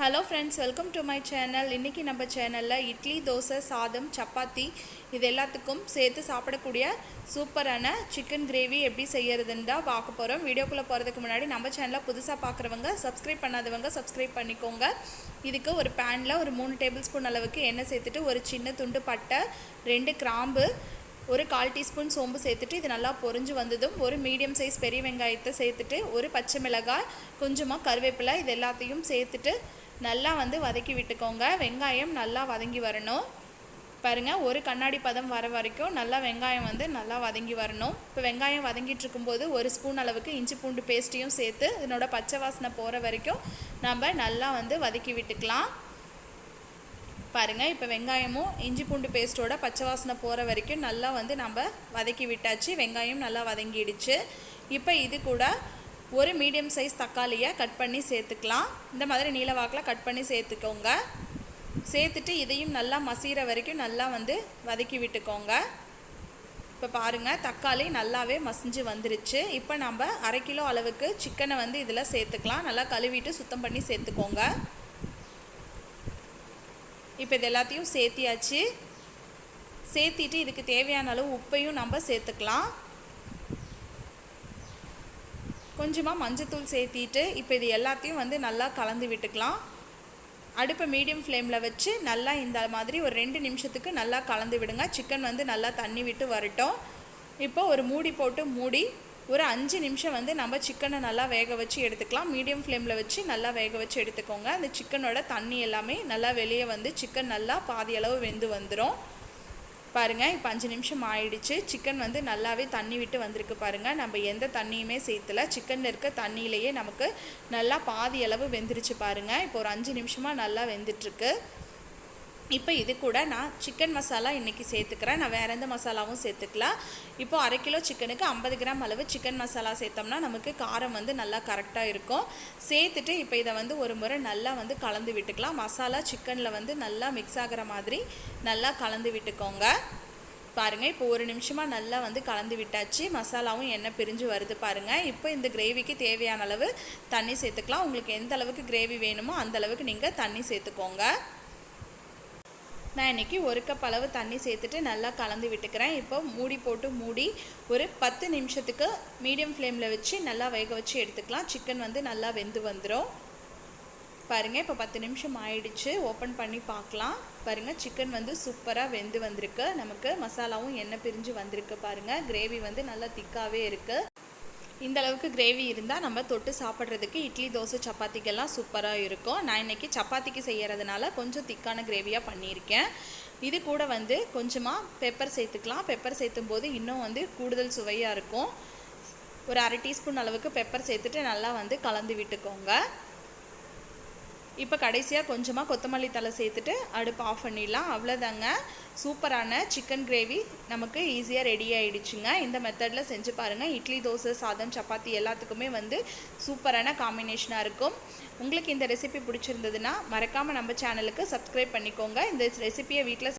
Hello friends, welcome to my channel. இன்றைக்கி நம்ம சேனலில் இட்லி, தோசை, சாதம், சப்பாத்தி இது எல்லாத்துக்கும் சேர்த்து சாப்பிடக்கூடிய சூப்பரான சிக்கன் கிரேவி எப்படி செய்கிறதுன்னு தான் பார்க்க போகிறோம். வீடியோக்குள்ளே போகிறதுக்கு முன்னாடி நம்ம சேனலை புதுசாக பார்க்குறவங்க, சப்ஸ்கிரைப் பண்ணாதவங்க சப்ஸ்கிரைப் பண்ணிக்கோங்க. இதுக்கு ஒரு பேனில் ஒரு 3 டேபிள் ஸ்பூன் அளவுக்கு எண்ணெய் சேர்த்துட்டு ஒரு சின்ன துண்டு பட்டை, 2 கிராம்பு, ஒரு 1/4 டீஸ்பூன் சோம்பு சேர்த்துட்டு இது நல்லா பொரிஞ்சு வந்ததும் ஒரு மீடியம் சைஸ் பெரிய வெங்காயத்தை சேர்த்துட்டு ஒரு பச்சை மிளகாய், கொஞ்சமாக கருவேப்பிலை இது எல்லாத்தையும் சேர்த்துட்டு நல்லா வதக்கி விட்டுக்கோங்க. வெங்காயம் நல்லா வதங்கி வரணும். பாருங்கள், ஒரு கண்ணாடி பதம் வர வரைக்கும் நல்லா வெங்காயம் நல்லா வதங்கி வரணும். இப்போ வெங்காயம் வதங்கிட்டு இருக்கும்போது ஒரு ஸ்பூன் அளவுக்கு இஞ்சி பூண்டு பேஸ்ட்டையும் சேர்த்து இதனோட பச்சை வாசனை போகிற வரைக்கும் நம்ம நல்லா வதக்கி விட்டுக்கலாம். பாருங்கள், இப்போ வெங்காயமும் இஞ்சி பூண்டு பேஸ்ட்டோட பச்சை வாசனை போகிற வரைக்கும் நல்லா நம்ம வதக்கி விட்டாச்சு. வெங்காயம் நல்லா வதங்கிடுச்சு. இப்போ இது கூட ஒரு மீடியம் சைஸ் தக்காளியை கட் பண்ணி சேர்த்துக்கலாம். இந்த மாதிரி நீல வாக்கில் கட் பண்ணி சேர்த்துக்கோங்க. சேர்த்துட்டு இதையும் நல்லா மசிகிற வரைக்கும் நல்லா வதக்கி விட்டுக்கோங்க. இப்போ பாருங்கள், தக்காளி நல்லாவே மசிஞ்சு வந்துருச்சு. இப்போ நம்ம 1/2 கிலோ அளவுக்கு சிக்கனை இதில் சேர்த்துக்கலாம். நல்லா கழுவிட்டு சுத்தம் பண்ணி சேர்த்துக்கோங்க. இப்போ இது எல்லாத்தையும் சேர்த்தியாச்சு. சேர்த்திட்டு இதுக்கு தேவையான அளவு உப்பையும் நம்ம சேர்த்துக்கலாம். கொஞ்சமாக மஞ்சத்தூள் சேர்த்திட்டு இப்போ இது எல்லாத்தையும் நல்லா கலந்து விட்டுக்கலாம். அடுப்பை மீடியம் ஃப்ளேமில் வச்சு நல்லா இந்த மாதிரி ஒரு 2 நிமிஷத்துக்கு நல்லா கலந்து விடுங்க. சிக்கன் நல்லா தண்ணி விட்டு வரட்டும். இப்போ ஒரு மூடி போட்டு மூடி ஒரு 5 நிமிஷம் நம்ம சிக்கனை நல்லா வேக வச்சு எடுத்துக்கலாம். மீடியம் ஃப்ளேமில் வச்சு நல்லா வேக வச்சு எடுத்துக்கோங்க. அந்த சிக்கனோட தண்ணி எல்லாமே நல்லா வெளியே சிக்கன் நல்லா பாதி அளவு வெந்து வந்துடும். பாருங்கள், இப்போ 5 நிமிஷம் ஆயிடுச்சு. சிக்கன் நல்லாவே தண்ணி விட்டு வந்திருக்கு. பாருங்கள், நம்ம எந்த தண்ணியுமே சேர்த்துல. சிக்கனில் இருக்க தண்ணியிலேயே நமக்கு நல்லா பாதி அளவு வெந்துருச்சு. பாருங்கள், இப்போ ஒரு 5 நிமிஷமாக நல்லா வெந்துட்டுருக்கு. இப்போ இது கூட நான் சிக்கன் மசாலா இன்றைக்கி சேர்த்துக்கிறேன். நான் வேறு எந்த மசாலாவும் சேர்த்துக்கலாம். இப்போது 1/2 கிலோ சிக்கனுக்கு 50 கிராம் அளவு சிக்கன் மசாலா சேர்த்தோம்னா நமக்கு காரம் நல்லா கரெக்டாக இருக்கும். சேர்த்துட்டு இப்போ இதை ஒரு முறை நல்லா கலந்து விட்டுக்கலாம். மசாலா சிக்கனில் நல்லா மிக்ஸ் ஆகிற மாதிரி நல்லா கலந்து விட்டுக்கோங்க. பாருங்கள், இப்போ ஒரு நிமிஷமாக நல்லா கலந்து விட்டாச்சு. மசாலாவும் எண்ணெய் பிரிஞ்சு வருது. பாருங்கள், இப்போ இந்த கிரேவிக்கு தேவையான அளவு தண்ணி சேர்த்துக்கலாம். உங்களுக்கு எந்த அளவுக்கு கிரேவி வேணுமோ அந்த அளவுக்கு நீங்கள் தண்ணி சேர்த்துக்கோங்க. நான் இன்றைக்கி 1 கப் அளவு தண்ணி சேர்த்துட்டு நல்லா கலந்து விட்டுக்கிறேன். இப்போ மூடி போட்டு மூடி ஒரு 10 நிமிஷத்துக்கு மீடியம் ஃப்ளேமில் வச்சு நல்லா வேக வச்சு எடுத்துக்கலாம். சிக்கன் நல்லா வெந்து வந்துடும். பாருங்கள், இப்போ 10 நிமிஷம் ஆயிடுச்சு. ஓப்பன் பண்ணி பார்க்கலாம். பாருங்கள், சிக்கன் சூப்பராக வெந்து வந்திருக்கு. நமக்கு மசாலாவும் எண்ணெய் பிரிஞ்சு வந்திருக்கு. பாருங்கள், கிரேவி நல்லா திக்காகவே இருக்குது. இந்த அளவுக்கு கிரேவி இருந்தால் நம்ம தொட்டு சாப்பிட்றதுக்கு இட்லி, தோசை, சப்பாத்திக்கெல்லாம் சூப்பராக இருக்கும். நான் இன்றைக்கி சப்பாத்திக்கு செய்கிறதுனால கொஞ்சம் திக்கான கிரேவியாக பண்ணியிருக்கேன். இது கூட கொஞ்சமாக பெப்பர் சேர்த்துக்கலாம். பெப்பர் சேர்த்தும் போது இன்னும் கூடுதல் சுவையாக இருக்கும். ஒரு 1/2 டீஸ்பூன் அளவுக்கு பெப்பர் சேர்த்துட்டு நல்லா கலந்து விட்டுக்கோங்க. இப்போ கடைசியாக கொஞ்சமாக கொத்தமல்லி தழை சேர்த்துட்டு அடுப்பு ஆஃப் பண்ணிடலாம். அவ்வளோதாங்க, சூப்பரான சிக்கன் கிரேவி நமக்கு ஈஸியாக ரெடி ஆகிடுச்சுங்க. இந்த மெத்தடில் செஞ்சு பாருங்கள். இட்லி, தோசை, சாதம், சப்பாத்தி எல்லாத்துக்குமே சூப்பரான காம்பினேஷனாக இருக்கும். உங்களுக்கு இந்த ரெசிபி பிடிச்சிருந்ததுன்னா மறக்காமல் நம்ம சேனலுக்கு சப்ஸ்கிரைப் பண்ணிக்கோங்க. இந்த ரெசிபியை வீட்டில்